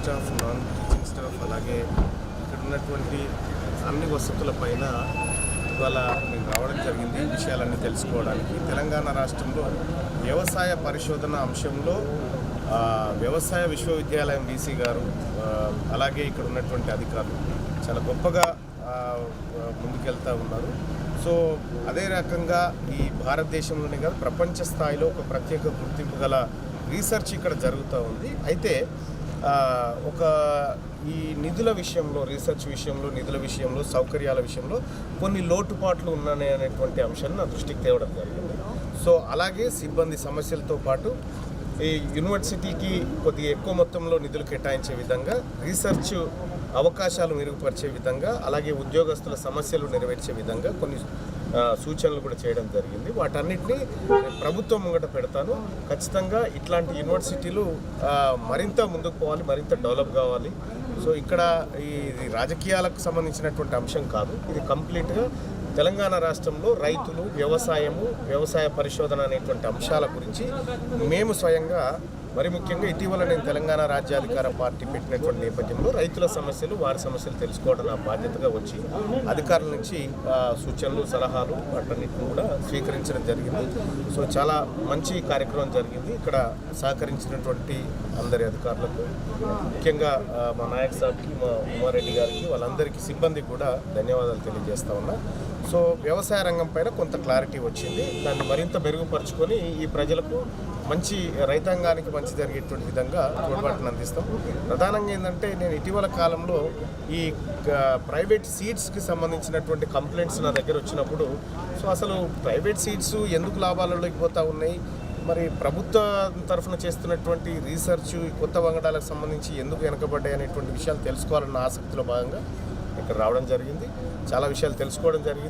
Staff, non teaching staff, అలాగే ఇక్కడ ఉన్నటువంటి అన్ని వసతుల పైన ఇవాళ నేను రావడం జరిగింది. ఈ విషయాలన్నీ తెలుసుకోవడానికి. తెలంగాణ రాష్ట్రంలో వ్యవసాయ పరిశోధన అంశంలో వ్యవసాయ విశ్వవిద్యాలయం వీసీ గారు, అలాగే ఇక్కడ ఉన్నటువంటి అధికారులు చాలా గొప్పగా ముందుకెళ్తూ ఉన్నారు. సో అదే రకంగా ఈ భారతదేశంలోనే కాదు, ప్రపంచ స్థాయిలో ఒక ప్రత్యేక గుర్తింపు గల రీసెర్చ్ ఇక్కడ జరుగుతూ ఉంది. అయితే ఈ నిధుల విషయంలో, రీసెర్చ్ విషయంలో, నిధుల విషయంలో, సౌకర్యాల విషయంలో కొన్ని లోటుపాట్లు ఉన్నాయి అనేటువంటి అంశాన్ని నా దృష్టికి తేవడం జరిగింది. సో అలాగే సిబ్బంది సమస్యలతో పాటు ఈ యూనివర్సిటీకి కొద్దిగా ఎక్కువ మొత్తంలో నిధులు కేటాయించే విధంగా, రీసెర్చ్ అవకాశాలు మెరుగుపరిచే విధంగా, అలాగే ఉద్యోగస్తుల సమస్యలు నెరవేర్చే విధంగా కొన్ని సూచనలు కూడా చేయడం జరిగింది. వాటన్నిటినీ ప్రభుత్వం ముంగట పెడతాను. ఖచ్చితంగా ఇట్లాంటి యూనివర్సిటీలు మరింత ముందుకు పోవాలి, మరింత డెవలప్ కావాలి. సో ఇక్కడ ఇది రాజకీయాలకు సంబంధించినటువంటి అంశం కాదు. ఇది కంప్లీట్గా తెలంగాణ రాష్ట్రంలో రైతులు, వ్యవసాయము, వ్యవసాయ పరిశోధన అనేటువంటి అంశాల గురించి మేము స్వయంగా, మరి ముఖ్యంగా ఇటీవల నేను తెలంగాణ రాజ్యాధికార పార్టీ పెట్టినటువంటి నేపథ్యంలో రైతుల సమస్యలు, వారి సమస్యలు తెలుసుకోవడం నా బాధ్యతగా వచ్చి అధికారుల నుంచి సూచనలు, సలహాలు వాటన్నిటిని కూడా స్వీకరించడం జరిగింది. సో చాలా మంచి కార్యక్రమం జరిగింది. ఇక్కడ సహకరించినటువంటి అందరి అధికారులకు, ముఖ్యంగా మా నాయక్ సాబ్కి, మా ఉమారెడ్డి గారికి, వాళ్ళందరికీ, సిబ్బంది కూడా ధన్యవాదాలు తెలియజేస్తా ఉన్నా. సో వ్యవసాయ రంగం పైన కొంత క్లారిటీ వచ్చింది. దాన్ని మరింత మెరుగుపరుచుకొని ఈ ప్రజలకు మంచి, రైతాంగానికి మంచి జరిగేటువంటి విధంగా తోడ్పాటును అందిస్తాం. ప్రధానంగా ఏంటంటే, నేను ఇటీవల కాలంలో ఈ ప్రైవేట్ సీడ్స్కి సంబంధించినటువంటి కంప్లైంట్స్ నా దగ్గర వచ్చినప్పుడు, సో అసలు ప్రైవేట్ సీడ్స్ ఎందుకు లాభాలలోకి పోతూ ఉన్నాయి, మరి ప్రభుత్వం తరఫున చేస్తున్నటువంటి రీసెర్చ్, కొత్త వంగడాలకు సంబంధించి ఎందుకు వెనకబడ్డాయి అనేటువంటి విషయాలు తెలుసుకోవాలన్న ఆసక్తిలో భాగంగా ఇక్కడ రావడం జరిగింది. చాలా విషయాలు తెలుసుకోవడం జరిగింది.